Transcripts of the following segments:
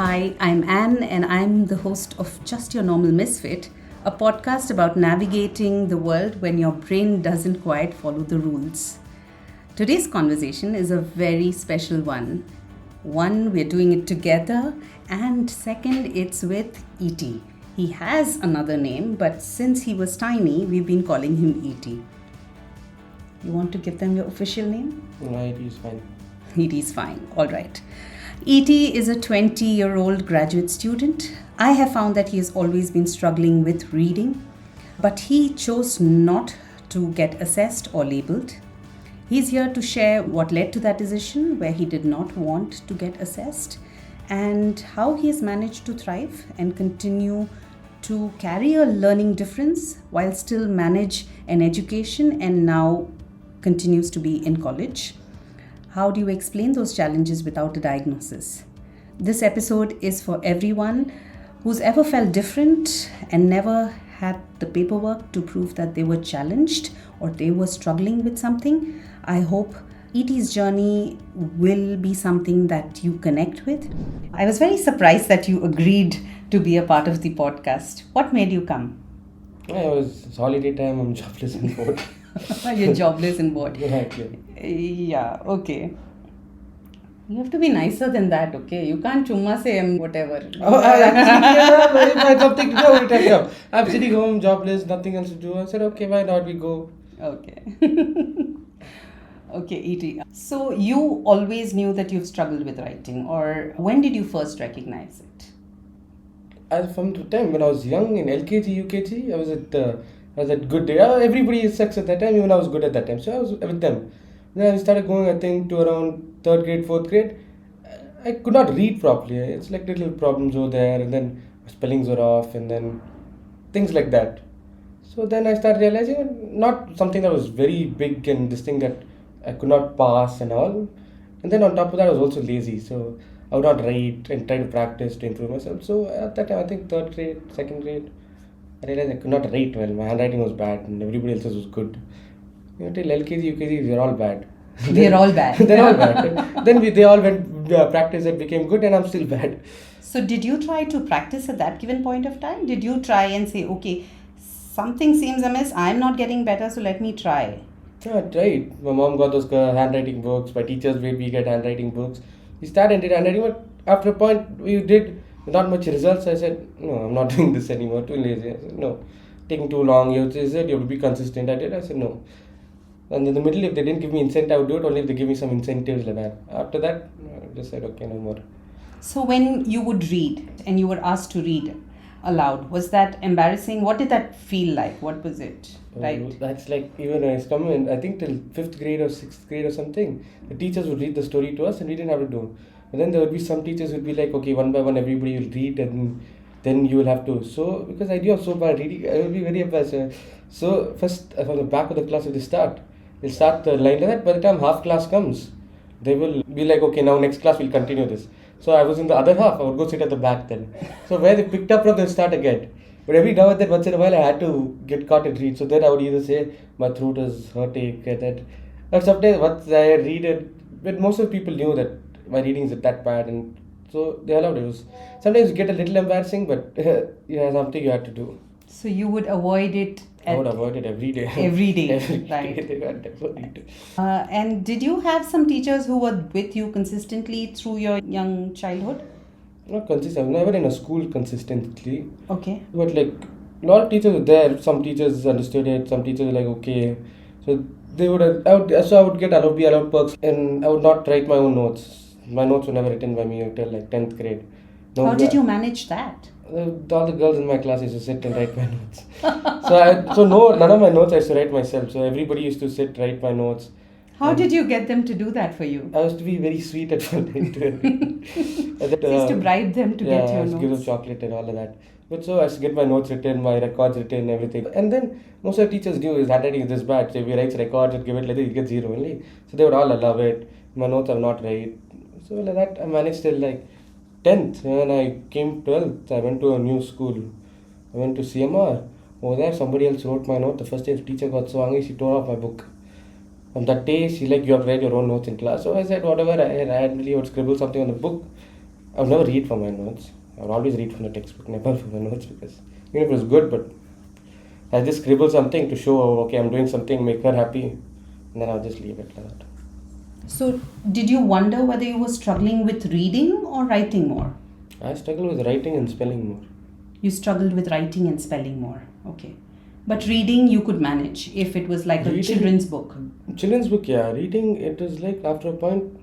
Hi, I'm Anne, and I'm the host of Just Your Normal Misfit, a podcast about navigating the world when your brain doesn't quite follow the rules. Today's conversation is a very special one. One, we're doing it together, and second, it's with E.T. He has another name, but since he was tiny, we've been calling him E.T. You want to give them your official name? No, it is fine. It is fine. All right. E.T. is a 20-year-old graduate student. I have found that he has always been struggling with reading, but he chose not to get assessed or labeled. He's here to share what led to that decision where he did not want to get assessed and how he has managed to thrive and continue to carry a learning difference while still manage an education and now continues to be in college. How do you explain those challenges without a diagnosis? This episode is for everyone who's ever felt different and never had the paperwork to prove that they were challenged or they were struggling with something. I hope E.T.'s journey will be something that you connect with. I was very surprised that you agreed to be a part of the podcast. What made you come? It's holiday time, I'm jobless and bored. You're jobless and bored. Yeah, okay. You have to be nicer than that, okay? You can't chumma say whatever. I had something to do every time. Yeah. I'm sitting home, jobless, nothing else to do. I said, okay, why not we go? Okay. Okay, E.T. So you always knew that you've struggled with writing, or when did you first recognize it? From the time when I was young, in LKG, UKG, I was at good day. Everybody sucks at that time, even I was good at that time. So I was with them. Then I started going, I think, to around 3rd grade, 4th grade. I could not read properly. It's like little problems over there, and then spellings were off, and then things like that. So then I started realizing, not something that was very big and this thing that I could not pass and all. And then on top of that, I was also lazy. So I would not write and try to practice to improve myself. So at that time, I think 3rd grade, 2nd grade, I realized I could not write well. My handwriting was bad and everybody else's was good. Till LKG, UKG, we were all bad. We're all bad. They're all bad. Then they all went practice and became good, and I'm still bad. So did you try to practice at that given point of time? Did you try and say, okay, something seems amiss, I'm not getting better, so let me try? Yeah, I tried. My mom got those handwriting books. My teachers made me get handwriting books. We started and did handwriting, but after a point, we did not much results. I said, no, I'm not doing this anymore. Too lazy. I said, no. Taking too long. You said you have to be consistent. I did. I said, no. And in the middle, if they didn't give me incentive, I would do it. Only if they give me some incentives like that. After that, I just said, okay, no more. So when you would read and you were asked to read aloud, was that embarrassing? What did that feel like? What was it? Right? That's like, even when I was coming, I think till 5th grade or 6th grade or something, the teachers would read the story to us and we didn't have to do. And then there would be some teachers who would be like, okay, one by one, everybody will read and then you will have to. So, because I do have so bad reading, I will be very embarrassed. So, first, from the back of the class, they'll start the line like that. By the time half class comes, they will be like, okay, now next class we'll continue this. So I was in the other half, I would go sit at the back then. So where they picked up from, they'll start again. But every now and then, once in a while, I had to get caught and read. So then I would either say, my throat is hurting, and that. But sometimes once I read it, but most of the people knew that my reading is that bad, and so they allowed it. Sometimes you get a little embarrassing, but something you had to do. So you would avoid it? I would avoid it every day. Every day, right. And did you have some teachers who were with you consistently through your young childhood? Not consistent. I was never in a school consistently. Okay. But like, a lot of teachers were there. Some teachers understood it. Some teachers were like, okay. So they would. I would be allowed perks, and I would not write my own notes. My notes were never written by me until like 10th grade. How did you manage that? All the girls in my class used to sit and write my notes. None of my notes I used to write myself. So everybody used to sit, write my notes. How did you get them to do that for you? I used to be very sweet at one time. You used to bribe them to get your notes. Give them chocolate and all of that. But so I used to get my notes written, my records written, everything. And then most of the teachers knew his handwriting is this bad. So if he writes records and give it like that, he gets 0 only. So they would all allow it. My notes are not right. So like that, I managed till like 10th. When I came 12th, I went to a new school. I went to CMR. Over there, somebody else wrote my note. The first day the teacher got so angry, she tore off my book. On that day, she like, you have read your own notes in class. So I said, whatever, I randomly would scribble something on the book. I would never read from my notes. I would always read from the textbook, never from my notes, because even if it was good, but I just scribble something to show, oh, okay, I'm doing something, make her happy, and then I'll just leave it like that. So, did you wonder whether you were struggling with reading or writing more? I struggle with writing and spelling more. You struggled with writing and spelling more. Okay. But reading you could manage if it was like a Reading- children's book. Children's book, yeah. Reading, it was like after a point,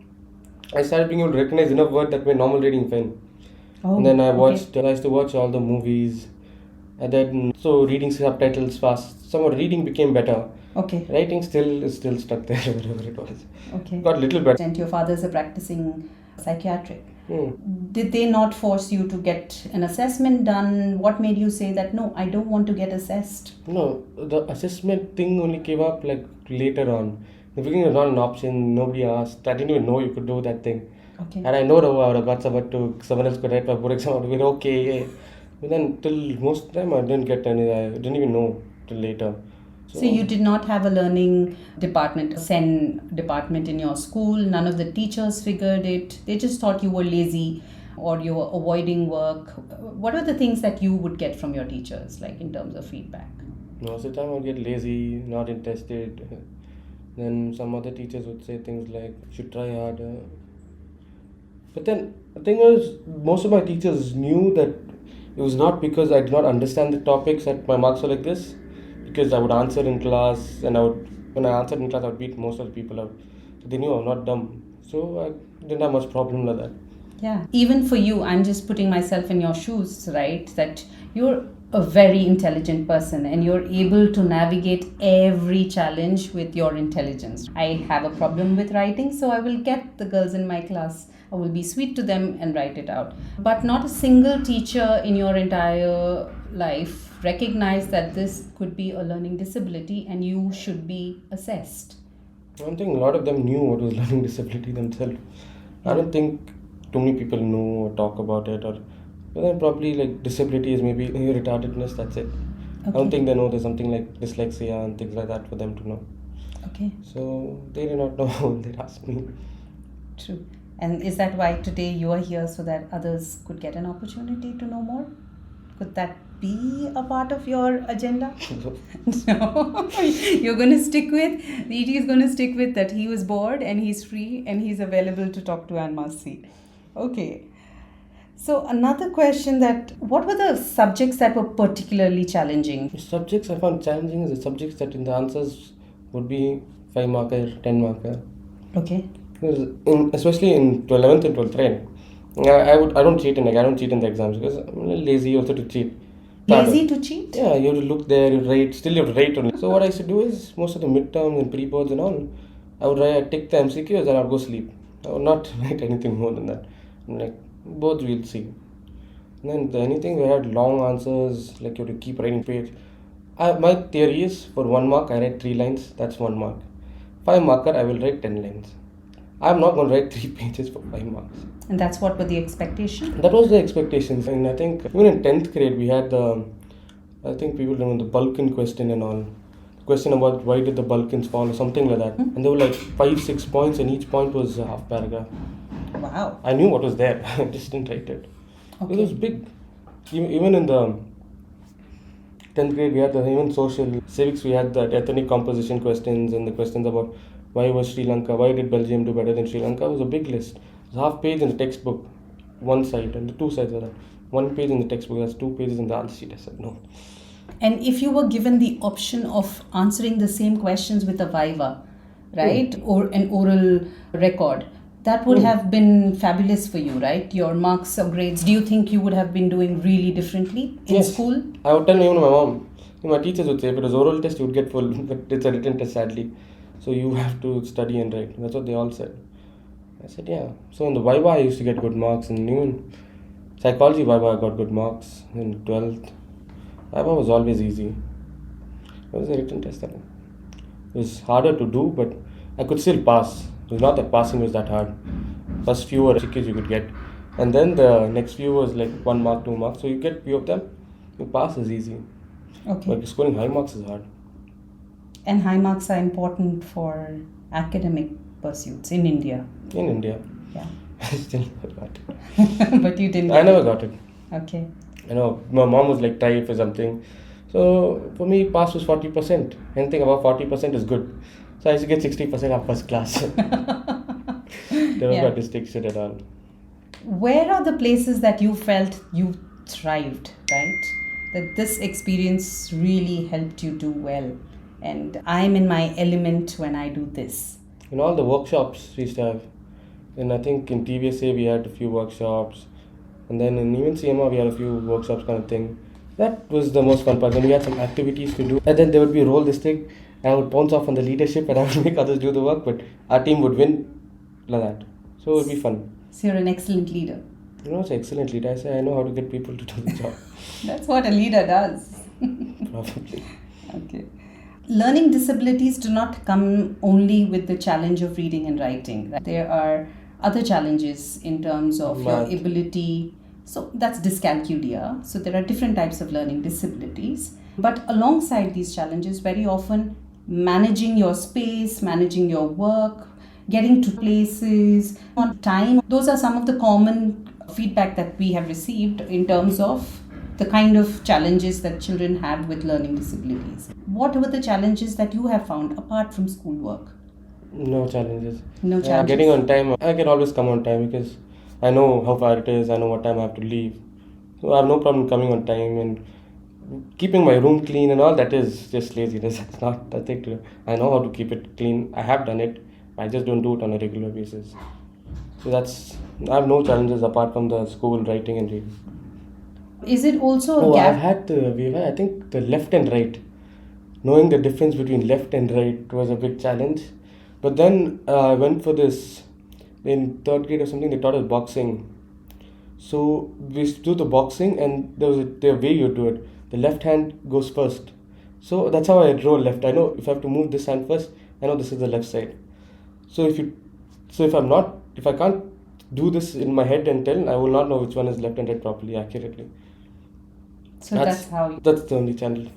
I started being able to recognize enough words that were normal reading fine. Oh, And then I okay. used to watch all the movies. And then, so reading subtitles fast. Somewhat reading became better. Okay. Writing still is still stuck there, wherever it was. Okay. Got a little better. And your father is a practicing psychiatric. Hmm. Did they not force you to get an assessment done? What made you say that, no, I don't want to get assessed? No, the assessment thing only came up like later on. The beginning was not an option, nobody asked. I didn't even know you could do that thing. Okay. And I know that I would have got someone else could write my board exam, I would have been okay. But then till most of the time I didn't get any, I didn't even know till later. So you did not have a learning department, a SEN department in your school. None of the teachers figured it. They just thought you were lazy or you were avoiding work. What were the things that you would get from your teachers, like in terms of feedback? Most of the time I would get lazy, not interested. Then some other teachers would say things like, you should try harder. But then the thing was, most of my teachers knew that it was not because I did not understand the topics that my marks were like this. Because I would answer in class, and when I answered in class, I would beat most of the people out. So they knew I'm not dumb. So I didn't have much problem with that. Yeah. Even for you, I'm just putting myself in your shoes, right? That you're a very intelligent person and you're able to navigate every challenge with your intelligence. I have a problem with writing, so I will get the girls in my class. I will be sweet to them and write it out. But not a single teacher in your entire life recognized that this could be a learning disability and you should be assessed. I don't think a lot of them knew what was learning disability themselves. I don't think too many people know or talk about it, but then probably like disability is maybe retardedness, that's it. I don't think they know there's something like dyslexia and things like that for them to know. Okay. So they did not know when they asked me. True. And is that why today you are here, so that others could get an opportunity to know more? Could that be a part of your agenda? No. You're going to stick with, ET is going to stick with that he was bored and he's free and he's available to talk to Anmasi. Okay. So another question, that what were the subjects that were particularly challenging? The subjects I found challenging is the subjects that in the answers would be 5 marker, 10 marker. Okay. Because especially in 11th and 12th grade, I don't cheat in the exams because I'm a little lazy also to cheat. Lazy to cheat? Yeah, you have to look there, you write, still you have to write only. So what I used to do is most of the midterms and pre-boards and all, I'd take the MCQs and I'd go sleep. I would not write anything more than that. I'm like, both we'll see. And then anything we had long answers, like you have to keep writing page. My theory is for 1 mark I write 3 lines, that's 1 mark. 5 marker I will write 10 lines. I'm not going to write 3 pages for 5 marks. And that's what were the expectations? That was the expectations. And I think even in 10th grade we had I think people remember the Balkan question and all. The question about why did the Balkans fall or something like that. And there were like 5-6 points and each point was a half paragraph. Wow. I knew what was there, I just didn't write it. Okay. It was big. Even in the 10th grade we had even social civics, we had the ethnic composition questions and the questions about why was Sri Lanka, why did Belgium do better than Sri Lanka. It was a big list. It was half page in the textbook, one side, and the 2 sides of that. 1 page in the textbook, that's 2 pages in the answer sheet. I said no. And if you were given the option of answering the same questions with a viva, right, or an oral record, that would have been fabulous for you, right? Your marks or grades, do you think you would have been doing really differently in Yes. school? I would tell even my mom. My teachers would say if it was oral test, you would get full, but it's a written test, sadly. So you have to study and write. That's what they all said. I said, yeah. So in the Viva, I used to get good marks, and even psychology Viva, I got good marks in 12th. Viva was always easy. It was a written test. It was harder to do, but I could still pass. It was not that passing was that hard. First few were CQs you could get, and then the next few was like 1 mark, 2 marks. So you get few of them, you pass is easy. Okay. But scoring high marks is hard. And high marks are important for academic pursuits in India. In India. Yeah. I still never got it. But you didn't I get never it. got it. Okay. My mom was like type or something. So for me, pass was 40%. Anything above 40% is good. So I used to get 60% of first class. Never Yeah. got distinction at all. Where are the places that you felt you thrived, right? That this experience really helped you do well. And I'm in my element when I do this. In all the workshops we used to have, and I think in TVSA we had a few workshops, and then in even CMA we had a few workshops kind of thing. That was the most fun part. Then we had some activities to do, and then there would be roll this thing, and I would bounce off on the leadership, and I would make others do the work, but our team would win like that. So it would be fun. So you're an excellent leader. It's an excellent leader. I say I know how to get people to do the job. That's what a leader does. Probably. Okay. Learning disabilities do not come only with the challenge of reading and writing. Right? There are other challenges in terms of Math. your ability. So that's dyscalculia. So there are different types of learning disabilities. But alongside these challenges, very often managing your space, managing your work, getting to places on time, those are some of the common feedback that we have received in terms of the kind of challenges that children have with learning disabilities. What were the challenges that you have found apart from schoolwork? No challenges. No challenges. Getting on time. I can always come on time because I know how far it is. I know what time I have to leave. So I have no problem coming on time and keeping my room clean and all. That is just laziness. It's not nothing to. I know how to keep it clean. I have done it. I just don't do it on a regular basis. So I have no challenges apart from the school writing and reading. Is it also a Oh, gap? we've had, I think the left and right. Knowing the difference between left and right was a big challenge. But then I went for this in third grade or something. They taught us boxing. So we used to do the boxing, and there way you do it. The left hand goes first. So that's how I roll left. I know if I have to move this hand first, I know this is the left side. So if I can't do this in my head and tell, I will not know which one is left and right properly, accurately. So that's how you. That's the only channel.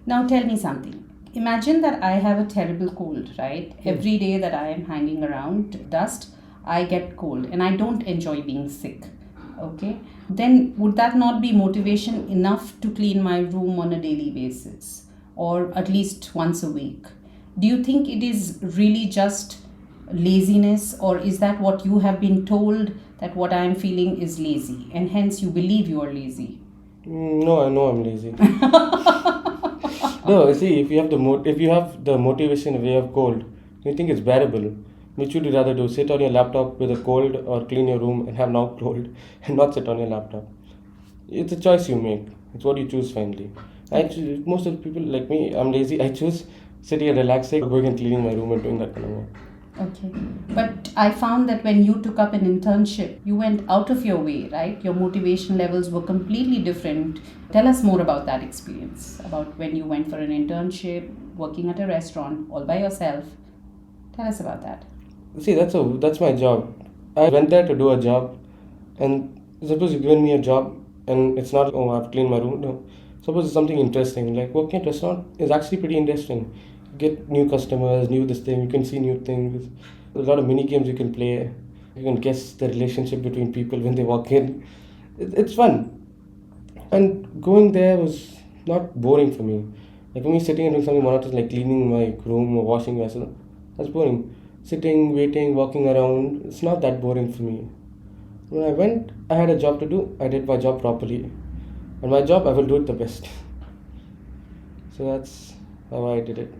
Now tell me something. Imagine that I have a terrible cold, right? Every day that I am hanging around dust, I get cold and I don't enjoy being sick. Okay? Then would that not be motivation enough to clean my room on a daily basis or at least once a week? Do you think it is really just laziness, or is that what you have been told that what I am feeling is lazy and hence you believe you are lazy? No, I know I'm lazy. No, see, if you have the motivation way of cold, you think it's bearable. Which would you rather do? Sit on your laptop with a cold or clean your room and have now cold and not sit on your laptop? It's a choice you make. It's what you choose finally. Most of the people like me, I'm lazy. I choose sitting and relaxing, going and cleaning my room and doing that kind of work. Okay. But I found that when you took up an internship, you went out of your way, right? Your motivation levels were completely different. Tell us more about that experience, about when you went for an internship, working at a restaurant all by yourself. Tell us about that. See, that's my job. I went there to do a job, and suppose you've given me a job, and it's not I've cleaned my room. No, suppose it's something interesting. Like working at a restaurant is actually pretty interesting. Get new customers, new this thing. You can see new things. There's a lot of mini games you can play. You can guess the relationship between people when they walk in. It's fun. And going there was not boring for me. Like for me, sitting and doing something monotonous like cleaning my room or washing vessels, that's boring. Sitting, waiting, walking around, it's not that boring for me. When I went, I had a job to do. I did my job properly. And my job, I will do it the best. So that's how I did it.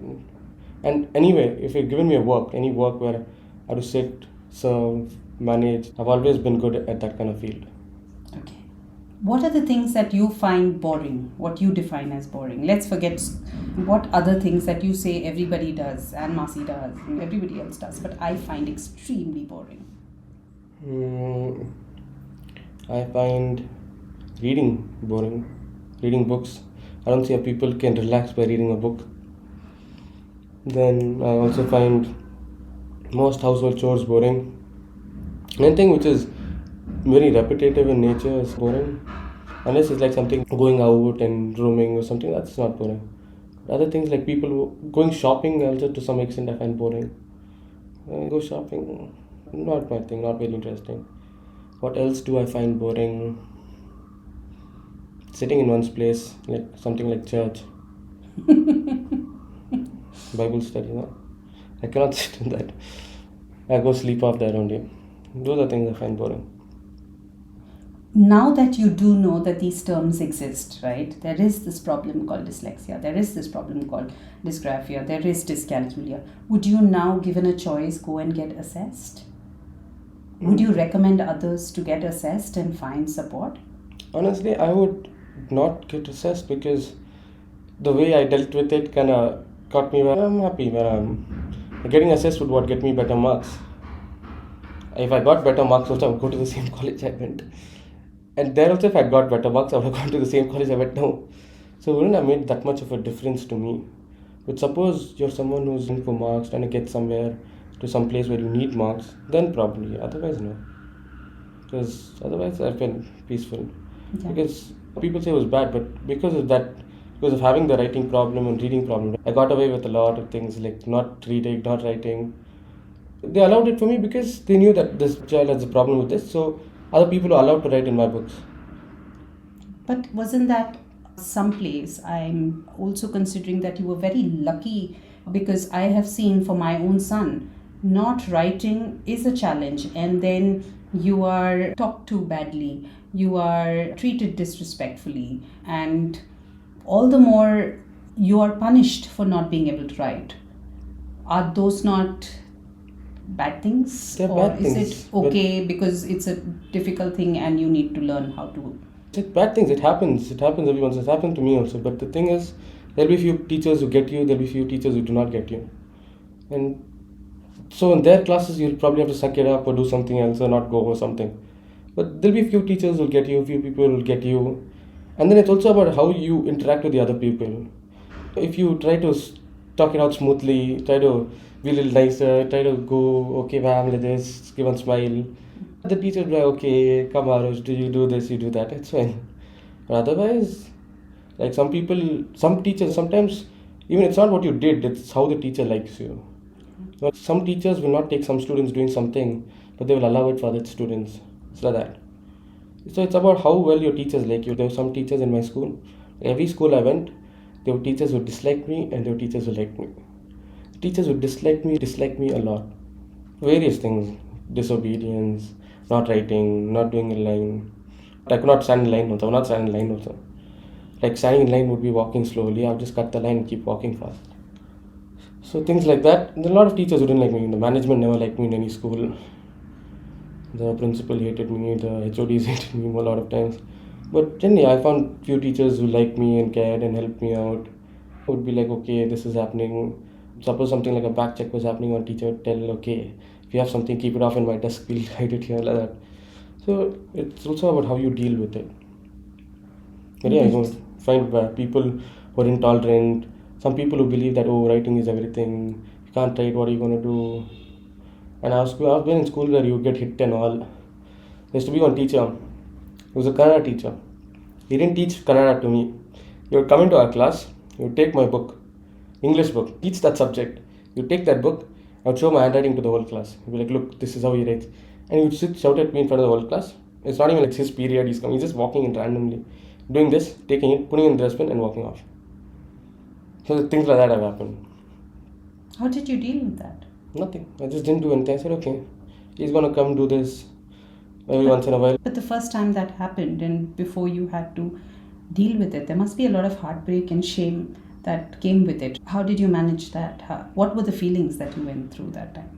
And anyway, if you've given me a work, any work where I have to sit, serve, manage, I've always been good at that kind of field. Okay. What are the things that you find boring? What you define as boring? Let's forget what other things that you say everybody does and Masi does and everybody else does, but I find extremely boring. I find reading boring. Reading books. I don't see how people can relax by reading a book. Then I also find most household chores boring. Anything which is very repetitive in nature is boring. Unless it's like something going out and roaming or something, that's not boring. Other things like people going shopping also to some extent I find boring. Go shopping. Not my thing, not very interesting. What else do I find boring? Sitting in one's place, like something like church, Bible study, no? I cannot sit in that. I go sleep off there only. Those are things I find boring. Now that you do know that these terms exist, right? There is this problem called dyslexia, there is this problem called dysgraphia, there is dyscalculia. Would you now, given a choice, go and get assessed? Would you recommend others to get assessed and find support? Honestly, I would not get assessed because the way I dealt with it kind of got me where I'm happy where I'm. Getting assessed would what get me better marks. If I got better marks, also I would go to the same college I went. And there also, if I got better marks, I would have gone to the same college I went now. So it wouldn't have made that much of a difference to me. But suppose you're someone who's in for marks, trying to get somewhere to some place where you need marks, then probably. Otherwise, no. Because otherwise, I've been peaceful. Yeah. Because people say it was bad, but because of that, because of having the writing problem and reading problem, I got away with a lot of things like not reading, not writing. They allowed it for me because they knew that this child has a problem with this, so other people are allowed to write in my books. But wasn't that someplace? I'm also considering that you were very lucky, because I have seen for my own son, not writing is a challenge, and then you are talked to badly, you are treated disrespectfully, and all the more you are punished for not being able to write. Are those not bad things? They're Or bad is things, it okay because it's a difficult thing and you need to learn how to? It's bad things. It happens. It happens every once. It's happened to me also. But the thing is, there'll be few teachers who get you. There'll be few teachers who do not get you. And so in their classes, you'll probably have to suck it up or do something else or not go or something. But there'll be few teachers who'll get you. Few people will get you. And then it's also about how you interact with the other people. If you try to talk it out smoothly, try to be a little nicer, try to go, okay, ma'am, like this, give one smile. The teacher will be like, okay, come Aarush, do you do this, you do that, it's fine. But otherwise, like some people, some teachers, sometimes even it's not what you did, it's how the teacher likes you. But some teachers will not take some students doing something, but they will allow it for other students. It's like that. So it's about how well your teachers like you. There were some teachers in my school. Every school I went, there were teachers who disliked me and there were teachers who liked me. Teachers who disliked me a lot. Various things. Disobedience, not writing, not doing a line. I could not stand in line also. I would not stand in line also. Like standing in line would be walking slowly. I would just cut the line and keep walking fast. So things like that. There are a lot of teachers who didn't like me. The management never liked me in any school. The principal hated me, the HODs hated me a lot of times. But generally, I found few teachers who liked me and cared and helped me out. Would be like, okay, this is happening. Suppose something like a back check was happening, one teacher would tell, okay, if you have something, keep it off in my desk, we'll hide it here, like that. So it's also about how you deal with it. But yeah, you find people who are intolerant, some people who believe that, oh, writing is everything, you can't write, what are you going to do? And I've been in school where you get hit and all. There used to be one teacher, he was a Kannada teacher. He didn't teach Kannada to me. He would come into our class, he would take my book, English book, teach that subject. You take that book, I would show my handwriting to the whole class. He'd be like, look, this is how he writes. And he would shout at me in front of the whole class. It's not even like his period, he's coming, he's just walking in randomly. Doing this, taking it, putting it in the dustbin and walking off. So things like that have happened. How did you deal with that? Nothing. I just didn't do anything. I said, okay, he's going to come do this maybe once in a while. But the first time that happened and before you had to deal with it, there must be a lot of heartbreak and shame that came with it. How did you manage that? What were the feelings that you went through that time?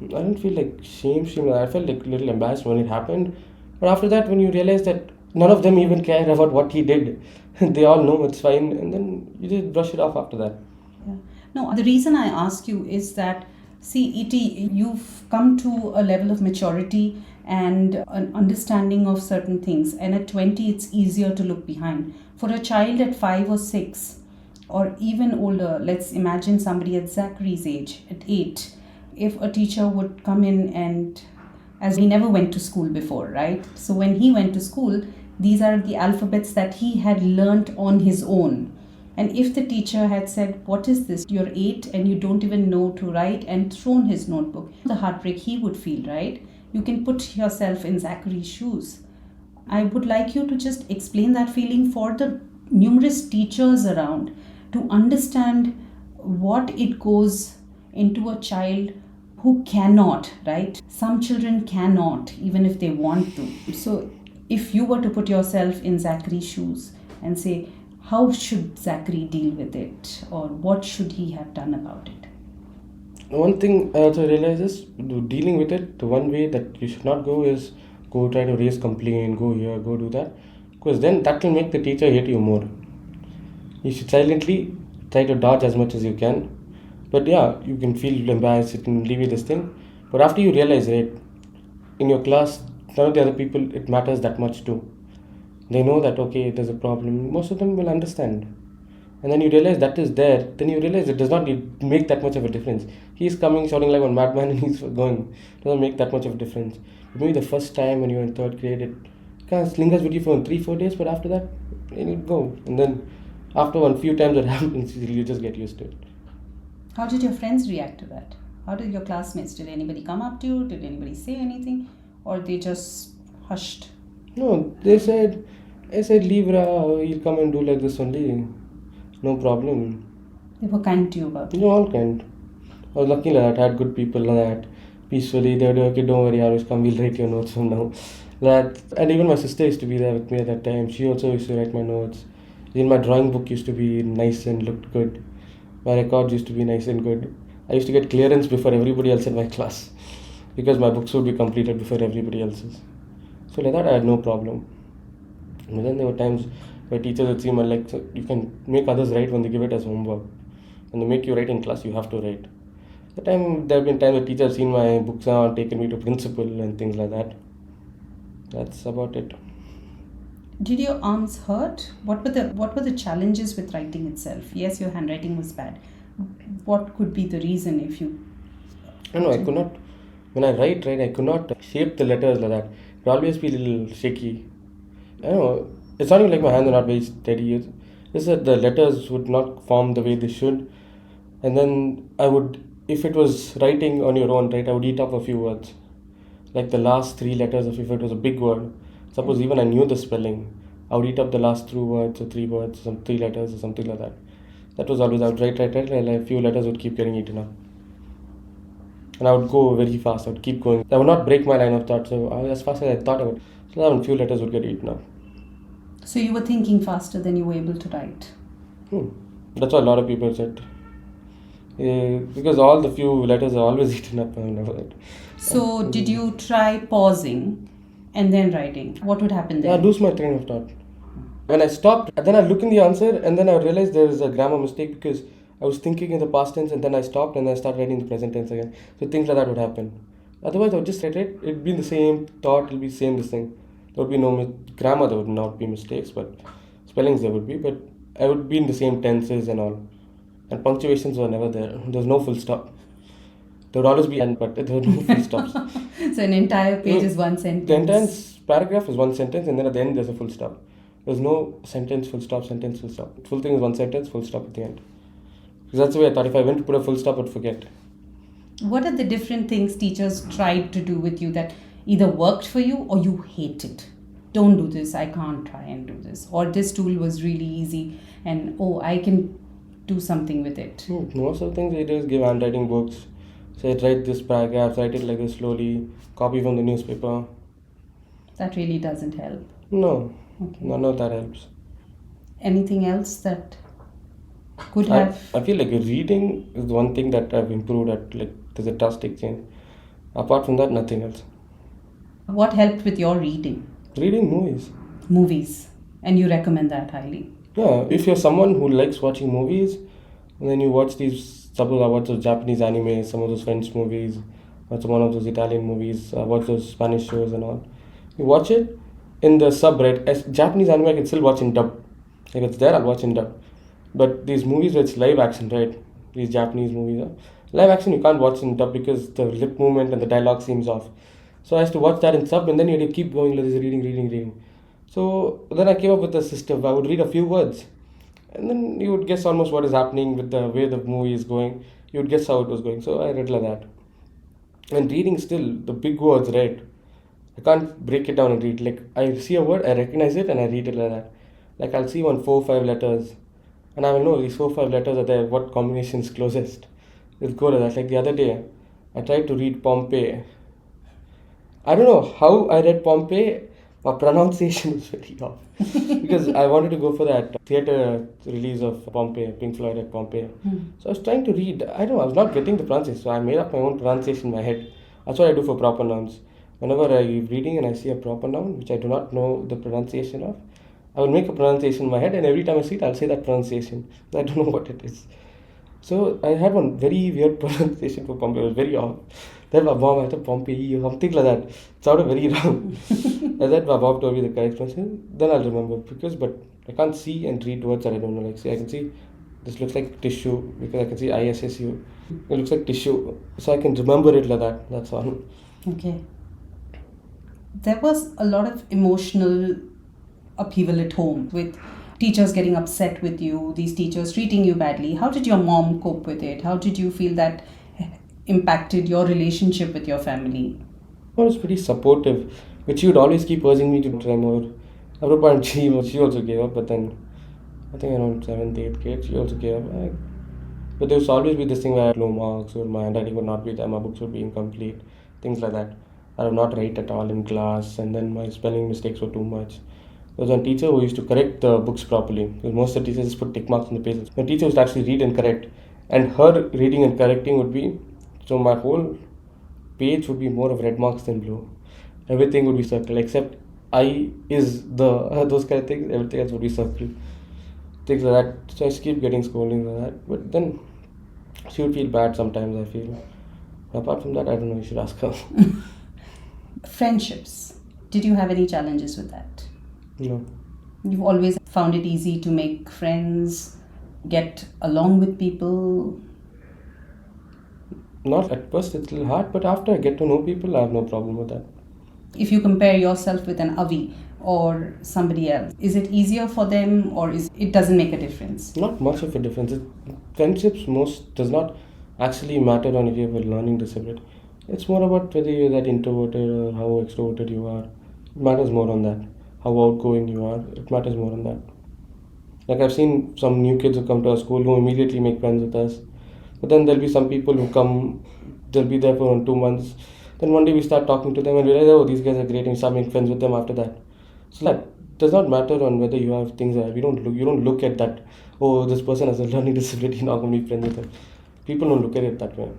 I didn't feel like shame. I felt like a little embarrassed when it happened. But after that, when you realize that none of them even care about what he did, they all know it's fine, and then you just brush it off after that. Yeah. No, the reason I ask you is that, see, E.T., you've come to a level of maturity and an understanding of certain things. And at 20, it's easier to look behind. For a child at 5 or 6, or even older, let's imagine somebody at Zachary's age, at 8, if a teacher would come in and, as he never went to school before, right? So when he went to school, these are the alphabets that he had learnt on his own. And if the teacher had said, "What is this? You're 8 and you don't even know to write," and thrown his notebook, the heartbreak he would feel, right? You can put yourself in Zachary's shoes. I would like you to just explain that feeling for the numerous teachers around to understand what it goes into a child who cannot, right? Some children cannot, even if they want to. So, if you were to put yourself in Zachary's shoes and say, how should Zachary deal with it, or what should he have done about it? One thing I also realize is dealing with it, the one way that you should not go is go try to raise complaint, go here, go do that. Because then that will make the teacher hate you more. You should silently try to dodge as much as you can. But yeah, you can feel embarrassed, it can leave you this thing. But after you realize, right, in your class, none of the other people, it matters that much too. They know that, okay, there's a problem. Most of them will understand. And then you realize that is there. Then you realize it does not make that much of a difference. He's coming, shouting like one madman, and he's going. It doesn't make that much of a difference. Maybe the first time when you're in third grade, it kind of lingers with you for 3-4 days, but after that, it'll go. And then after one few times it happens, you just get used to it. How did your friends react to that? How did your classmates? Did anybody come up to you? Did anybody say anything? Or they just hushed? No, I said, leave Ra, he'll come and do like this only. No problem. They were kind to you about it. No, all kind. I was lucky like that. I had good people like that. Peacefully, they would be okay, don't worry, Aarush, come, we'll write your notes from now. That, and even my sister used to be there with me at that time. She also used to write my notes. Even my drawing book used to be nice and looked good. My records used to be nice and good. I used to get clearance before everybody else in my class because my books would be completed before everybody else's. So like that, I had no problem. And then there were times where teachers would see my like, so you can make others write when they give it as homework. When they make you write in class, you have to write. There have been times where teachers have seen my books and taken me to principal and things like that. That's about it. Did your arms hurt? What were the challenges with writing itself? Yes, your handwriting was bad. What could be the reason if you... I could not, when I write, I could not shape the letters like that. It would always be a little shaky. I don't know, it's not even like my hands are not very steady. It's that the letters would not form the way they should. And then I would, if it was writing on your own, right, I would eat up a few words. Like the last 3 letters, if it was a big word, suppose even I knew the spelling, I would eat up the last 2 words or 3 words, some 3 letters or something like that. That was always, I would write, and like a few letters would keep getting eaten up. And I would go very fast, I would keep going. I would not break my line of thought, so as fast as I thought I would. So then a few letters would get eaten up. So you were thinking faster than you were able to write? That's what a lot of people said. Because all the few letters are always eaten up. So did you try pausing and then writing? What would happen then? I lose my train of thought. When I stopped, then I look in the answer and then I realized there is a grammar mistake because I was thinking in the past tense and then I stopped and I started writing the present tense again. So things like that would happen. Otherwise I would just write it. It'd be the same thought, it'll be the same this thing. There would be no grammar, there would not be mistakes, but spellings there would be. But I would be in the same tenses and all. And punctuations were never there. There was no full stop. There would always be end, but there were no full stops. So an entire page is one sentence. The entire paragraph is one sentence and then at the end there's a full stop. There's no sentence, full stop, sentence, full stop. Full thing is one sentence, full stop at the end. Because that's the way I thought. If I went to put a full stop, I'd forget. What are the different things teachers tried to do with you that either worked for you or you hated? Don't do this, I can't try and do this. Or this tool was really easy and I can do something with it. Most of the things they do is give handwriting books. Say, write this paragraph, write it like this slowly, copy from the newspaper. That really doesn't help. No, Okay. none of that helps. Anything else that could have... I feel like reading is the one thing that I've improved at. Like, there's a drastic change. Apart from that, nothing else. What helped with your reading? Reading movies. Movies. And you recommend that highly? Yeah, if you're someone who likes watching movies, and then you watch these, suppose I watch those Japanese anime, some of those French movies, watch one of those Italian movies, watch those Spanish shows and all. You watch it in the sub, right? As Japanese anime I can still watch in dub. If it's there, I'll watch in dub. But these movies where it's live action, right? These Japanese movies, live action you can't watch in dub because the lip movement and the dialogue seems off. So I used to watch that in sub and then you had to keep going like this, reading. So then I came up with a system. I would read a few words And then you would guess almost what is happening with the way the movie is going. You would guess how it was going. So I read like that. And reading still, the big words, right? I can't break it down and read. Like I see a word, I recognize it, and I read it like that. Like I'll see 4 or 5 letters, and I will know these 4 or 5 letters are there. What combination is closest? It'll go like that. Like the other day, I tried to read Pompeii. I don't know how I read Pompeii. My pronunciation was very off because I wanted to go for that theatre release of Pompeii, Pink Floyd at Pompeii. So I was trying to read. I don't know. I was not getting the pronunciation. So I made up my own pronunciation in my head. That's what I do for proper nouns. Whenever I'm reading and I see a proper noun which I do not know the pronunciation of, I will make a pronunciation in my head, and every time I see it, I'll say that pronunciation. I don't know what it is. So I had one very weird pronunciation for Pompeii. It was very off. Then my mom, I thought Pompeii or something like that. It sounded very wrong. And then my mom told me the correct pronunciation. Then I'll remember but I can't see and read words that I don't know. Like see, I can see this looks like tissue because I can see ISSU. It looks like tissue, so I can remember it like that. That's all. Okay. There was a lot of emotional upheaval at home with teachers getting upset with you, these teachers treating you badly. How did your mom cope with it? How did you feel that impacted your relationship with your family? Well, it's pretty supportive, but she would always keep urging me to try more. At one point, she also gave up, but then I think around 7th, 8th grade, she also gave up. But there was always be this thing where I had low marks, or my handwriting would not be there, my books would be incomplete, things like that. I would not write at all in class, and then my spelling mistakes were too much. There was one teacher who used to correct the books properly, because most of the teachers just put tick marks on the pages. The teacher used to actually read and correct, and her reading and correcting would be, so my whole page would be more of red marks than blue. Everything would be circled, except I is the, those kind of things, everything else would be circled. Things like that. So I just keep getting scolding for that. But then she would feel bad sometimes, I feel. Apart from that, I don't know, you should ask her. Friendships. Did you have any challenges with that? No. You've always found it easy to make friends, get along with people? Not at first, it's a little hard, but after I get to know people, I have no problem with that. If you compare yourself with an Avi or somebody else, is it easier for them, or it doesn't make a difference? Not much of a difference. Friendships most does not actually matter on if you have a learning disability. It's more about whether you're that introverted or how extroverted you are. It matters more on that. How outgoing you are. It matters more on that. Like I've seen some new kids who come to our school who immediately make friends with us. But then there'll be some people who come, they'll be there for 2 months. Then one day we start talking to them and realize, oh, these guys are great, and start making friends with them after that. So that does not matter on whether you have things that you don't look at that, oh, this person has a learning disability, not going to be friends with them. People don't look at it that way.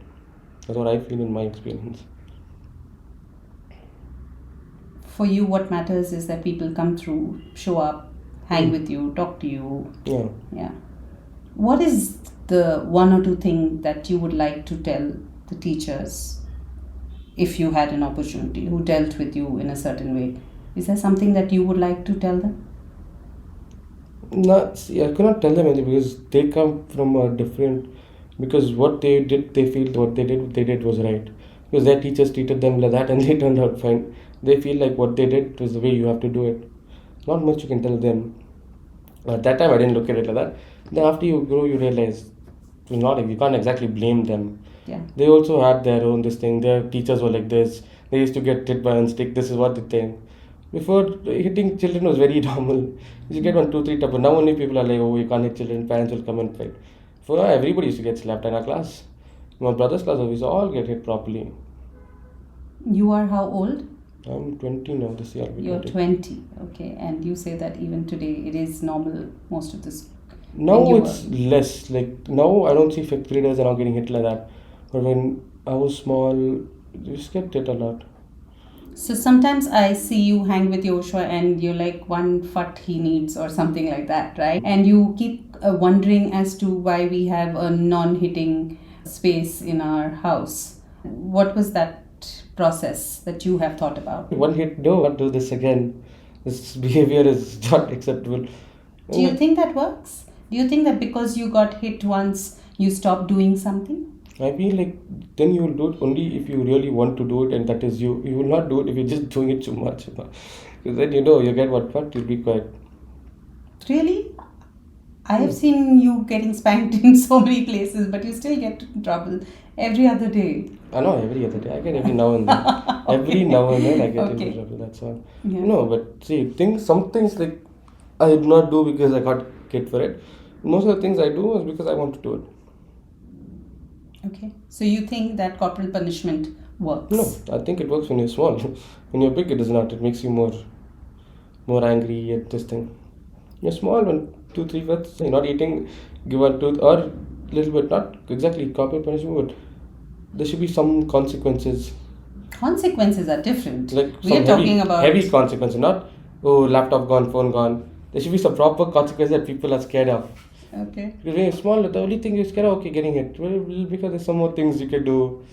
That's what I feel in my experience. For you, what matters is that people come through, show up, hang with you, talk to you. Yeah. What is the one or two thing that you would like to tell the teachers if you had an opportunity who dealt with you in a certain way? Is there something that you would like to tell them? No, see, I cannot tell them anything because they come from a different. Because what they did, they feel what they did was right. Because their teachers treated them like that and they turned out fine. They feel like what they did was the way you have to do it. Not much you can tell them. At that time, I didn't look at it like that. Then after you grow, you realize it's not. You can't exactly blame them. Yeah. They also had their own this thing. Their teachers were like this. They used to get hit by a stick. This is what they think. Before, hitting children was very normal. You get 1, 2, 3 tap. But now only people are like, oh, you can't hit children. Parents will come and fight. For everybody used to get slapped in our class. My brother's class, we used to all get hit properly. You are how old? I'm 20 now this year. You're 20, okay. And you say that even today it is normal, most of this. Now it's less. Like now I don't see 5th graders are now getting hit like that. But when I was small, you just get hit a lot. So sometimes I see you hang with Joshua and you're like, one fut he needs or something like that, right? And you keep wondering as to why we have a non-hitting space in our house. What was that process that you have thought about? One hit, no, not do this again. This behavior is not acceptable. Do you think that works? Do you think that because you got hit once, you stop doing something? I feel like then you will do it only if you really want to do it, and that is you. You will not do it if you're just doing it too much. Because then you get what you'll be quiet. Really? I have seen you getting spanked in so many places, but you still get in trouble every other day. I know every other day. I get every now and then. Every now and then I get into trouble. That's all. Yeah. No, but see, some things like I did not do because I got hit for it. Most of the things I do was because I want to do it. Okay. So you think that corporal punishment works? No, I think it works when you're small. When you're big, it does not. It makes you more angry at this thing. You're small, when 2-3 fifths, you're not eating, give 1 tooth, or a little bit, not exactly corporal punishment, but there should be some consequences. Consequences are different. Like We are talking about heavy consequences, not laptop gone, phone gone. There should be some proper consequences that people are scared of. Okay. Because when you're small, the only thing you're scared of, okay, getting hit. Well, because there's some more things you can do.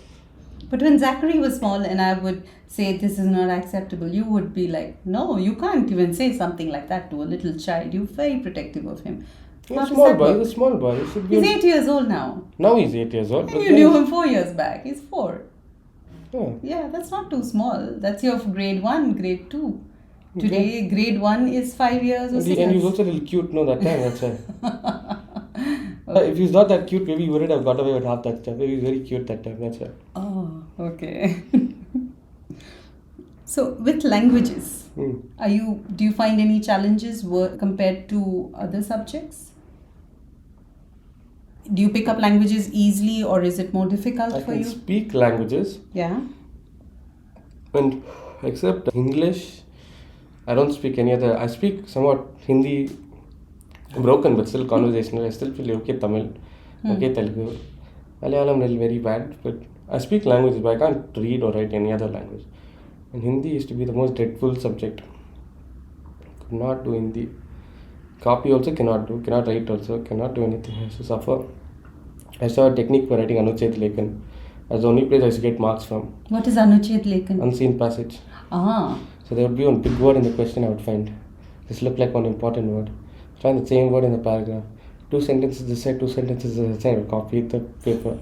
But when Zachary was small and I would say this is not acceptable, you would be like, no, you can't even say something like that to a little child. You're very protective of him. He's How a does small that boy. work? He's a small boy. He should be He's 8 years old now. Now he's 8 years old. And But you then knew him 4 years back. He's 4. Yeah. Yeah, that's not too small. That's your grade 1, grade 2. Today, grade 1 is 5 years or 6 And years. he was also a little cute, no, that time, that's why. If he's not that cute, maybe he wouldn't have got away with half that stuff. Maybe he's very cute that time, that's why. Oh, okay. So, with languages, do you find any challenges compared to other subjects? Do you pick up languages easily, or is it more difficult I for can you? speak languages, Yeah. and except English, I don't speak any other. I speak somewhat Hindi, broken but still conversational. I still feel okay Tamil, okay Telugu. Malayalam is very bad, but I speak languages, but I can't read or write any other language. And Hindi used to be the most dreadful subject. Could not do Hindi. Copy also cannot do, cannot write also, cannot do anything. I used to suffer. I saw a technique for writing Anuchet Lekhan. That's the only place I used to get marks from. What is Anuchet Lekhan? Unseen passage. Ah. So there would be one big word in the question I would find. This looked like one important word. Find the same word in the paragraph. 2 sentences this side, 2 sentences this side. I would copy the paper.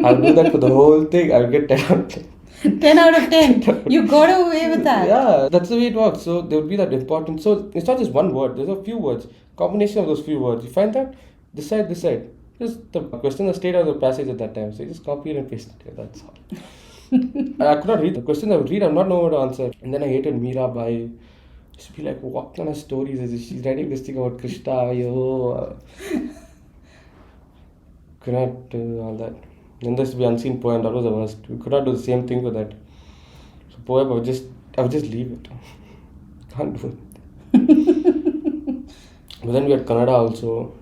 I'll do that for the whole thing. I'll get 10 out of 10. 10 out of 10. You got away with that. Yeah, that's the way it works. So there would be that important. So it's not just one word. There's a few words. Combination of those few words. You find that this side, this side. Just the question that stayed out of the passage at that time. So you just copy it and paste it. That's all. I could not read the question. I would read. I would not know what to answer. And then I hated Mirabai. I used to be like, what kind of stories is this? She's writing this thing about Krishna. Yo. Could not do all that. Then there used to be unseen poem. That was the worst. We could not do the same thing with that. So poem, I would just leave it. Can't do it. But then we had Kannada also.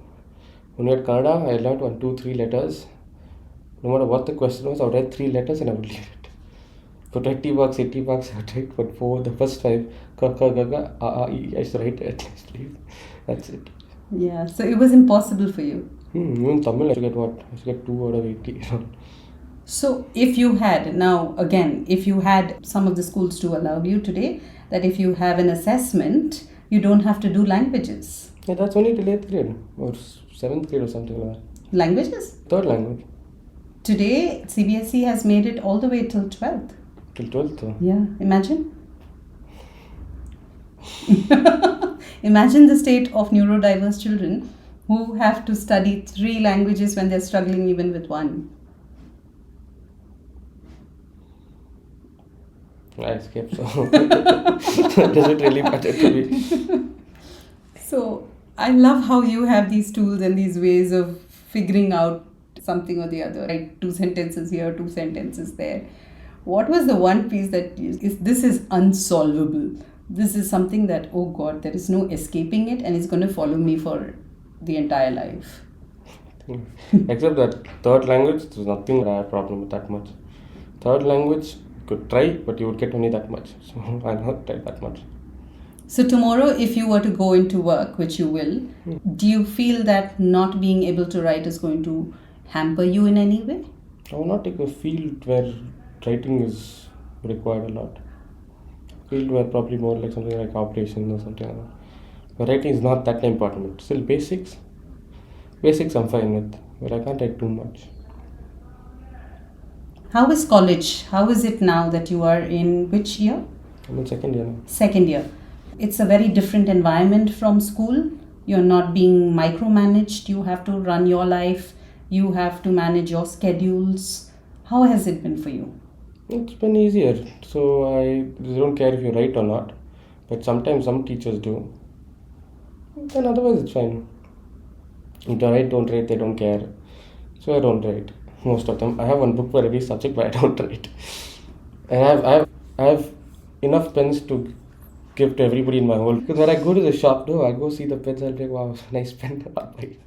When we had Kannada, I learned 1, 2, 3 letters. No matter what the question was, I would write 3 letters and I would leave it. For 20 bucks, 80 bucks, I would write for 4, the first 5. Ka, ka, ga, ga, a, a, e. I should write it, at least leave. That's it. Yeah, so it was impossible for you. Even Tamil, I should get what? I should get 2 out of 80. So if you had, now again, if you had, some of the schools do allow you today, that if you have an assessment, you don't have to do languages. Yeah, that's only till 8th grade or 7th grade or something like that. Languages? 3rd language. Today, CBSE has made it all the way till 12th. Till 12th though. Yeah, imagine. Imagine the state of neurodiverse children who have to study 3 languages when they're struggling even with 1. I escaped, so does it really matter to me? So I love how you have these tools and these ways of figuring out something or the other. Right, 2 sentences here, 2 sentences there. What was the one piece that this is unsolvable? This is something that, oh God, there is no escaping it and it's going to follow me for the entire life. Except that 3rd language, there's nothing that I had problem with that much. 3rd language, you could try, but you would get only that much. So I'll not try that much. So tomorrow, if you were to go into work, which you will, do you feel that not being able to write is going to hamper you in any way? I will not take a field where writing is required a lot. Field where probably more like something like operations or something like that. But writing is not that important. Still basics. Basics I'm fine with, but I can't write too much. How is college? How is it now that you are in which year? I'm in 2nd year now. 2nd year. It's a very different environment from school. You're not being micromanaged. You have to run your life. You have to manage your schedules. How has it been for you? It's been easier. So I don't care if you write or not. But sometimes some teachers do. Then otherwise it's fine. If they write, don't write, they don't care. So I don't write. Most of them. I have one book for every subject, but I don't write. And I have enough pens to give to everybody in my whole. Because when I go to the shop, though, I go see the pens. I'll be like, wow, nice pen. I'll buy it.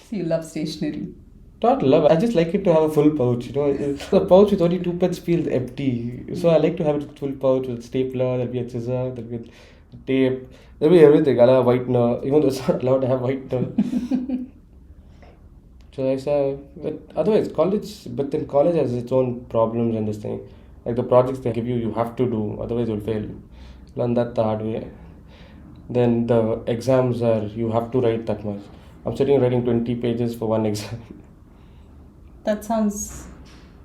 So you love stationery. Not love. I just like it to have a full pouch. The pouch with only two pens feels empty. So I like to have it full pouch with stapler. There'll be a scissor. There'll be tape. There'll be everything. I'll have whitener. Even though it's not allowed to have whitener. So I say, but otherwise, college. But then college has its own problems and this thing. Like the projects they give you, you have to do. Otherwise, you'll fail. Learn that the hard way. Then the exams are you have to write that much. I'm sitting writing 20 pages for one exam. That sounds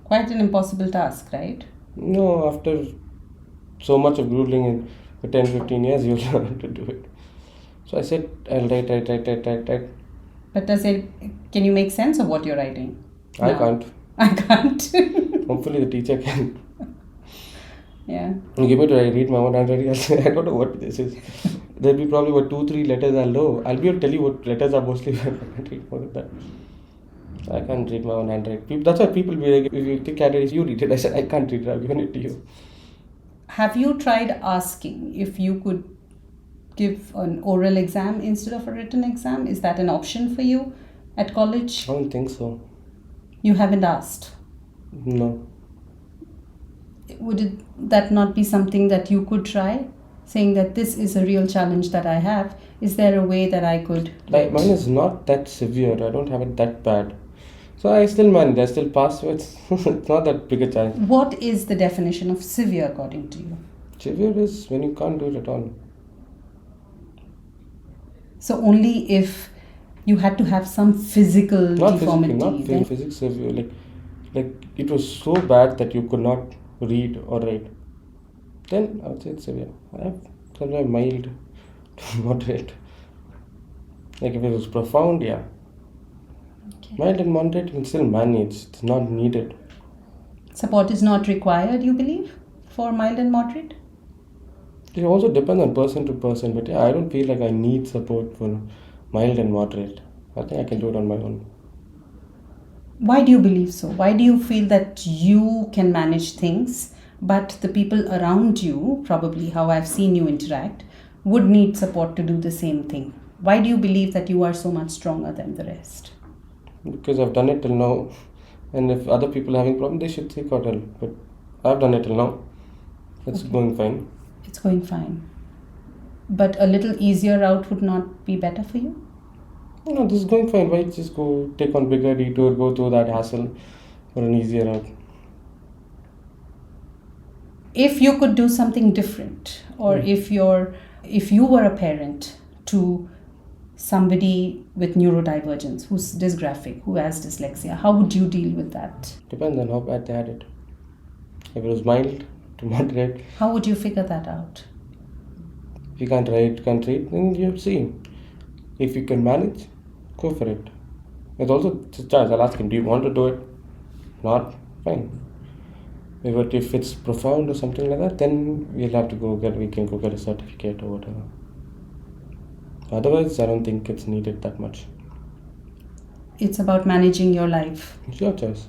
quite an impossible task, right? No, after so much of grueling in for 10, 15 years, you'll learn to do it. So I said, I'll write. But can you make sense of what you're writing? I No. can't. I can't. Hopefully the teacher can. Yeah. You give me to read my own handwriting, I'll say, I don't know what this is. There'll be probably about 2-3 letters I'll know. I'll be able to tell you what letters are mostly. I can't read more than that. I can't read my own handwriting. That's why people be like, if you think handwriting, you read it. I said, I can't read it. I've given it to you. Have you tried asking if you could give an oral exam instead of a written exam? Is that an option for you at college? I don't think so. You haven't asked. No. Would that not be something that you could try? Saying that this is a real challenge that I have. Is there a way that I could? Like, mine is not that severe. I don't have it that bad. So I still manage. I still pass. So it's not that big a challenge. What is the definition of severe according to you? Severe is when you can't do it at all. So only if you had to have some physical Not deformity. physically, not then- physics severe. Like it was so bad that you could not read or write. Then I would say it's severe. I have sometimes mild to moderate. Like if it was profound, yeah. Okay. Mild and moderate you can still manage. It's not needed. Support is not required, you believe, for mild and moderate? It also depends on person to person, but yeah, I don't feel like I need support for mild and moderate. I think I can do it on my own. Why do you believe so? Why do you feel that you can manage things, but the people around you, probably how I've seen you interact, would need support to do the same thing? Why do you believe that you are so much stronger than the rest? Because I've done it till now, and if other people are having problems, they should seek out help. But I've done it till now. It's Okay. going fine. It's going fine. But a little easier route would not be better for you? No, this is going fine. Why just go take on bigger detour, go through that hassle for an easier route? If you could do something different, or if you were a parent to somebody with neurodivergence, who's dysgraphic, who has dyslexia, how would you deal with that? Depends on how bad they had it. If it was mild to moderate, How would you figure that out? if you can't write, can't read, then you see. If you can manage, go for it. It's also a choice. I'll ask him, do you want to do it? Not? Fine. But if it's profound or something like that, then we can go get a certificate or whatever. Otherwise, I don't think it's needed that much. It's about managing your life. It's your choice.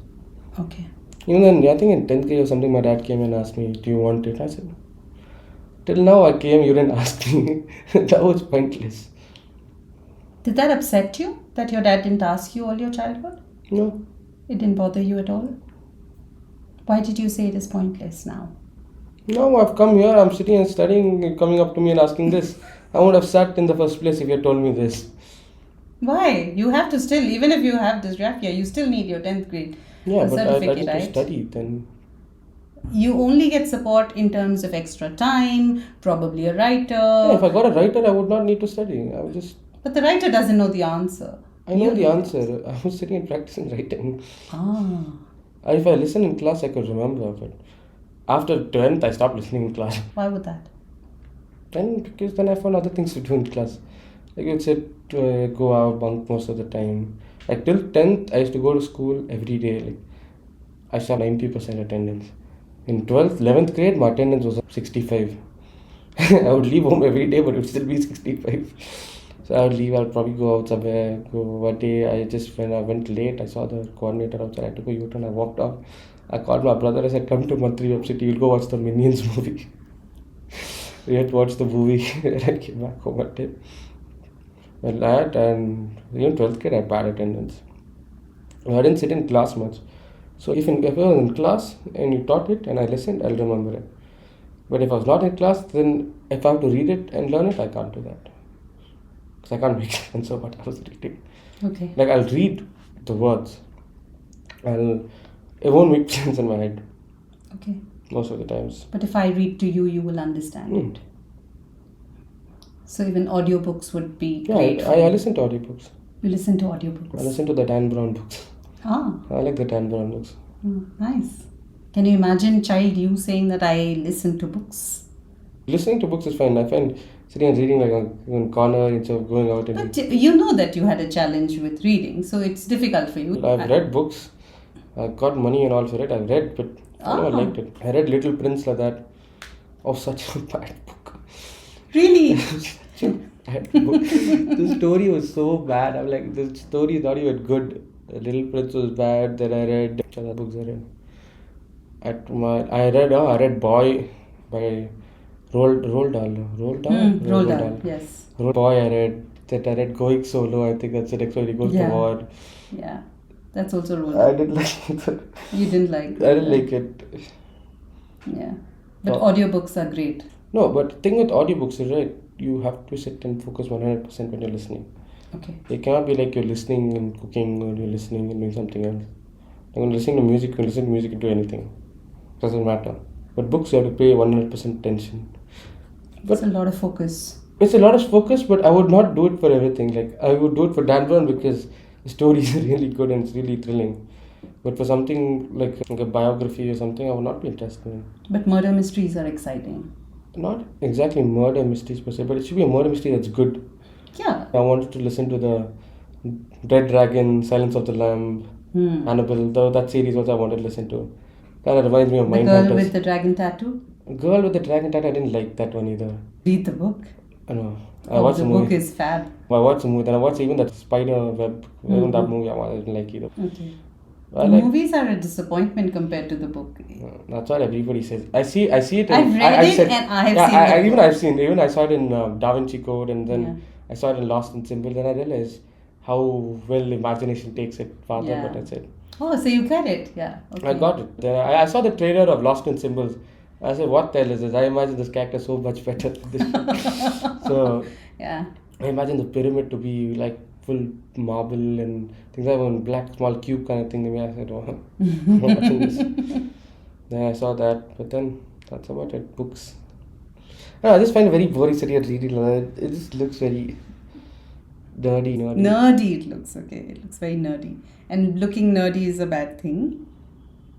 Okay. Even then, I think in 10th grade or something, my dad came and asked me, do you want it? I said, till now I came, you didn't ask me. That was pointless. Did that upset you that your dad didn't ask you all your childhood? No. It didn't bother you at all? Why did you say it is pointless now? No, I've come here, I'm sitting and studying, you're coming up to me and asking this. I would have sat in the first place if you had told me this. Why? You have to still, even if you have dysgraphia, you still need your 10th grade Yeah, but I certificate, need to right? study then. You only get support in terms of extra time, probably a writer. Yeah, if I got a writer, I would not need to study. I would just, But the writer doesn't know the answer. I know You the know. answer. I was sitting and practicing writing. Ah. If I listen in class, I could remember. But after 10th, I stopped listening in class. Why would that? Then, because then I found other things to do in class. Like you'd sit, go out, bunk most of the time. Like till 10th, I used to go to school every day. Like I saw 90% attendance. In 12th, 11th grade, my attendance was 65. I would leave home every day, but it would still be 65. So I would leave, I would probably go out somewhere. Go one day, when I went late, I saw the coordinator outside. I took a U-turn, I walked off. I called my brother, I said, come to Mantri Web City, we'll go watch the Minions movie. We had to watch the movie, and I came back home one day. Well, that and even 12th grade, I had bad attendance. I didn't sit in class much. So if I was in class and you taught it and I listened, I'll remember it. But if I was not in class, then if I have to read it and learn it, I can't do that. Because I can't make sense of what I was reading. Okay. Like I'll read the words. It won't make sense in my head. Okay. Most of the times. But if I read to you, you will understand it. So even audiobooks would be great. Yeah, I listen to audiobooks. You listen to audiobooks? I listen to the Dan Brown books. Ah. I like the Dan Brown books. Nice. Can you imagine, child, you saying that I listen to books? Listening to books is fine. I find sitting and reading like on corner instead of going out and... But you know that you had a challenge with reading, so it's difficult for you. I've read books. I've got money and all for it. I've read, but I never liked it. I read Little Prince like that. Oh, such a bad book. Really? Such a bad book. The story was so bad. I'm like, the story is not even good. Little Prince was bad. Then I read other books I read. I read Boy by Roald Dahl. Yes. Boy, I read Going Solo. I think that's the next one. He goes to war. Yeah, that's also Roald I Dahl. didn't like it. You didn't like it? I didn't like it. Yeah, but audiobooks are great. No, but the thing with audiobooks is, right, you have to sit and focus 100% when you're listening. Okay. It cannot be like you're listening and cooking or you're listening and doing something else. When you're listening to music, you can listen to music and do anything. Doesn't matter. But books, you have to pay 100% attention. It's a lot of focus. It's a lot of focus, but I would not do it for everything. Like, I would do it for Dan Brown because the story is really good and it's really thrilling. But for something like a biography or something, I would not be interested in. But murder mysteries are exciting. Not exactly murder mysteries per se, but it should be a murder mystery that's good. Yeah. I wanted to listen to the Red Dragon, Silence of the Lamb, Annabelle, that series was I wanted to listen to. That reminds me of The Mindhunters. Girl with the Dragon Tattoo? Girl with the Dragon Tattoo, I didn't like that one either. Read the book. I know. I watched the the movie. book is fab. I watched the movie, then I watched even that Spider Web. Even that movie I didn't like either. Okay. The movies are a disappointment compared to the book. That's what everybody says. I see it. I've read it and I have seen it. Even I saw it in Da Vinci Code, and then I saw it in Lost in Symbol. Then I realized how well imagination takes it farther. Yeah. But that's it. Oh, so you get it? Yeah. Okay. I got it. Then I saw the trailer of Lost in Symbols. I said, "What the hell is this?" I imagine this character so much better than this. So yeah. I imagine the pyramid to be like full marble and things like one black small cube kind of thing. Maybe I said, "Oh, I'm watching this." Then I saw that, but then that's about it. Books. I just find it very boring sitting and reading. It just looks very nerdy. Nerdy, it looks okay. It looks very nerdy. And looking nerdy is a bad thing.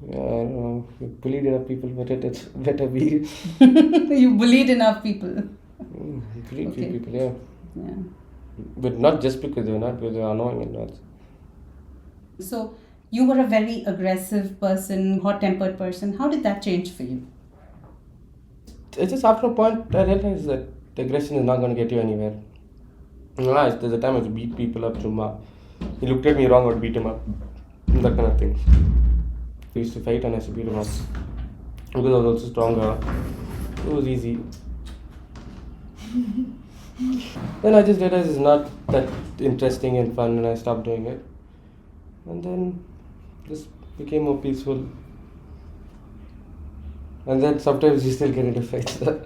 Yeah, I don't know. You bullied enough people, but it's better be. You bullied enough people. Bullied few people, yeah. Yeah. But not just because they're not, because they're annoying and not. So, you were a very aggressive person, hot-tempered person. How did that change for you? It's just after a point I realized that the aggression is not going to get you anywhere. There's a time I used to beat people up to he looked at me wrong, I would beat him up. That kind of thing. We used to fight and I used to beat him up. Because I was also stronger. It was easy. Then I just realized it's not that interesting and fun and I stopped doing it. And then just became more peaceful. And then sometimes you still get into fights. But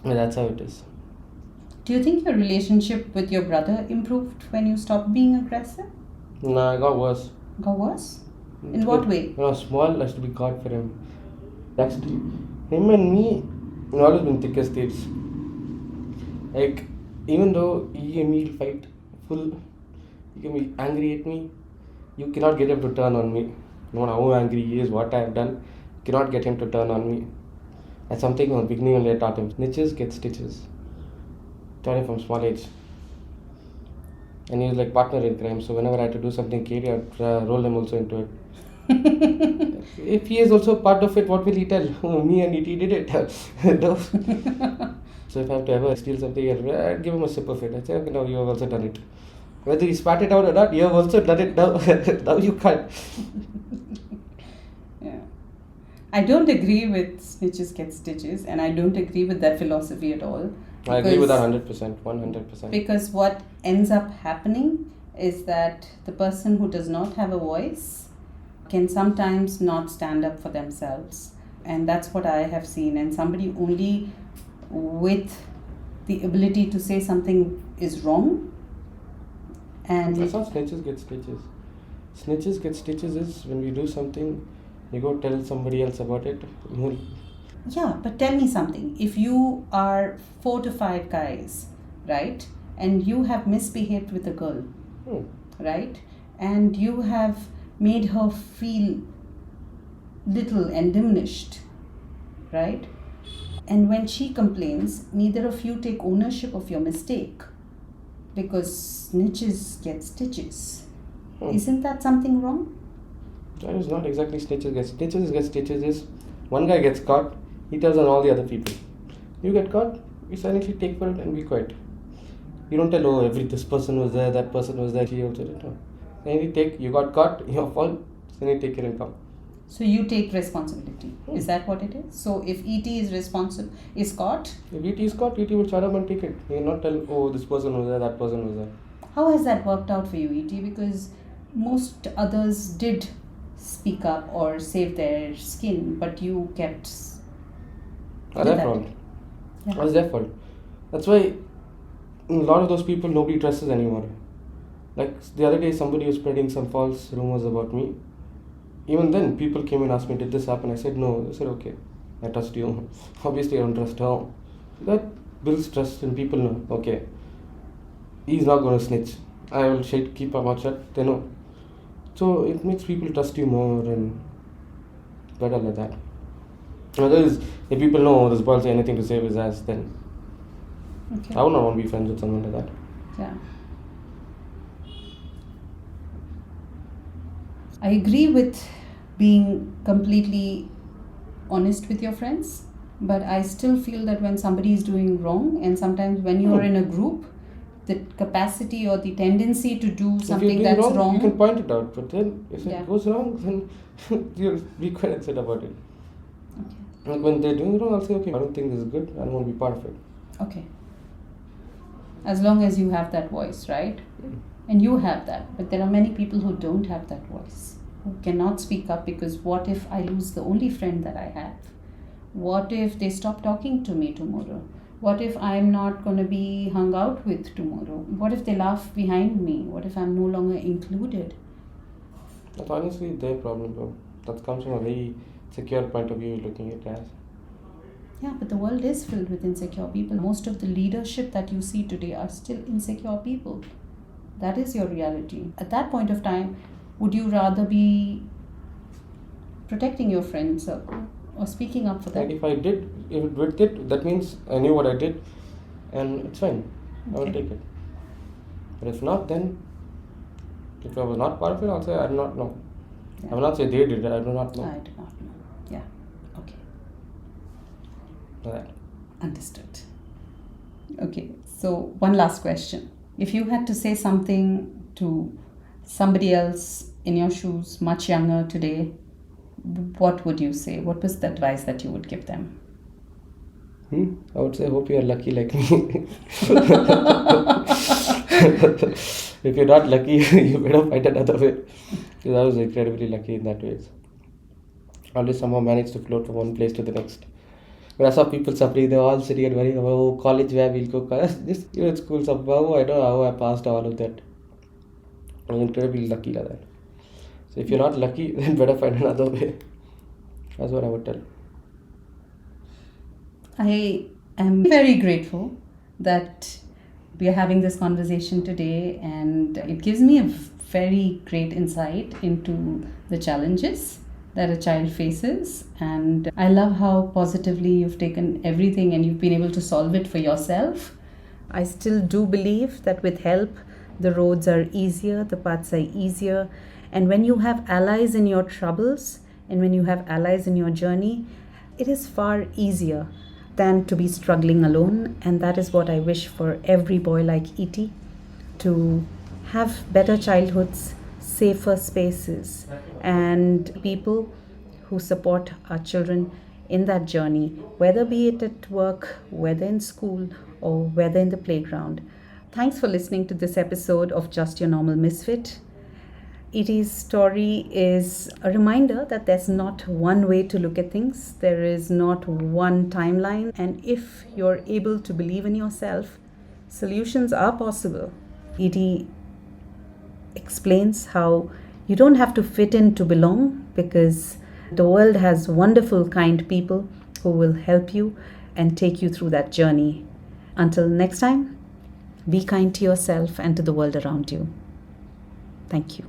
that's how it is. Do you think your relationship with your brother improved when you stopped being aggressive? No, it got worse. Got worse? In what way? When I was small, I used to be God for him. Actually, him and me, we've always been thick as thieves. Like, even though he and me will fight full, he can be angry at me, you cannot get him to turn on me. No matter how angry he is, what I have done, you cannot get him to turn on me. That's something from the beginning only I taught him. Snitches get stitches. Taught him from small age. And he was like partner in crime. So whenever I had to do something scary, I'd roll him also into it. If he is also part of it, what will he tell? Oh, me and E.T. did it. No. So if I have to ever steal something, I'd give him a sip of it. I'd say, okay, no, you have also done it. Whether he spat it out or not, you have also done it now. Now you can't. Yeah. I don't agree with snitches get stitches, and I don't agree with that philosophy at all. I agree with that 100%, 100%. Because what ends up happening is that the person who does not have a voice can sometimes not stand up for themselves. And that's what I have seen. And somebody only with the ability to say something is wrong. And That's how snitches get stitches. Snitches get stitches is when we do something, you go tell somebody else about it. yeah, but tell me something. If you are 4 to 5 guys, right, and you have misbehaved with a girl, right, and you have made her feel little and diminished, right, and when she complains, neither of you take ownership of your mistake because snitches get stitches. Isn't that something wrong? That is not exactly snitches get stitches. Get stitches is one guy gets caught, he tells on all the other people. You get caught, you silently take for it and be quiet. You don't tell, oh, this person was there, that person was there, he also did. No. Then you got caught, your fault, then you take it and come. So you take responsibility. Is that what it is? So if E.T. is caught? If E.T. is caught, E.T. will shut up and take it. He will not tell, oh, this person was there, that person was there. How has that worked out for you, E.T.? Because most others did speak up or save their skin, but you kept... That's their fault. Yeah. That's their fault. That's why a lot of those people nobody trusts anymore. Like the other day, somebody was spreading some false rumors about me. Even then, people came and asked me, did this happen? I said, no. I said, okay, I trust you. Obviously, I don't trust her. That builds trust and people know, okay, he's not going to snitch. I will keep my mouth shut. They know. So it makes people trust you more and better like that. Otherwise, if people know this boy will say anything to save his ass, then I would not want to be friends with someone like that. Yeah. I agree with being completely honest with your friends, but I still feel that when somebody is doing wrong, and sometimes when you are in a group, the capacity or the tendency to do something that's wrong, you can point it out, but then if it goes wrong, then you'll be quiet and say about it. Okay. Like when they're doing it wrong, I'll say, okay, I don't think this is good, I don't want to be part of it. Okay. As long as you have that voice, right? And you have that, but there are many people who don't have that voice, who cannot speak up because what if I lose the only friend that I have? What if they stop talking to me tomorrow? What if I'm not going to be hung out with tomorrow? What if they laugh behind me? What if I'm no longer included? That's honestly their problem, though. That comes from a very secure point of view looking at it as. Yeah, but the world is filled with insecure people. Most of the leadership that you see today are still insecure people. That is your reality. At that point of time, would you rather be protecting your friend circle or speaking up for them? Like if I did it, that means I knew what I did and it's fine. I will take it. But if not, then if I was not part of it, I'll say I do not know. Yeah. I will not say they did it, I do not know. I do not know. Yeah. Okay. Right. Understood. Okay, so one last question. If you had to say something to somebody else in your shoes, much younger today, what would you say? What was the advice that you would give them? I would say, hope you are lucky like me. If you're not lucky, you better find another way. Because I was incredibly lucky in that way. I always somehow managed to float from one place to the next. When I saw people suffering, they were all sitting and worrying about, oh, college, where we'll go. Just even school, somehow, I don't know how I passed all of that. I'm incredibly lucky like that. So if you're not lucky, then better find another way. That's what I would tell. I am very grateful that we are having this conversation today, and it gives me a very great insight into the challenges that a child faces. And I love how positively you've taken everything and you've been able to solve it for yourself. I still do believe that with help The roads are easier, the paths are easier. And when you have allies in your troubles and when you have allies in your journey, it is far easier than to be struggling alone. And that is what I wish for every boy like E.T. to have better childhoods, safer spaces, and people who support our children in that journey, whether be it at work, whether in school, or whether in the playground. Thanks for listening to this episode of Just Your Normal Misfit. E.T.'s story is a reminder that there's not one way to look at things, there is not one timeline, and if you're able to believe in yourself, solutions are possible. E.T. explains how you don't have to fit in to belong, because the world has wonderful, kind people who will help you and take you through that journey. Until next time, be kind to yourself and to the world around you. Thank you.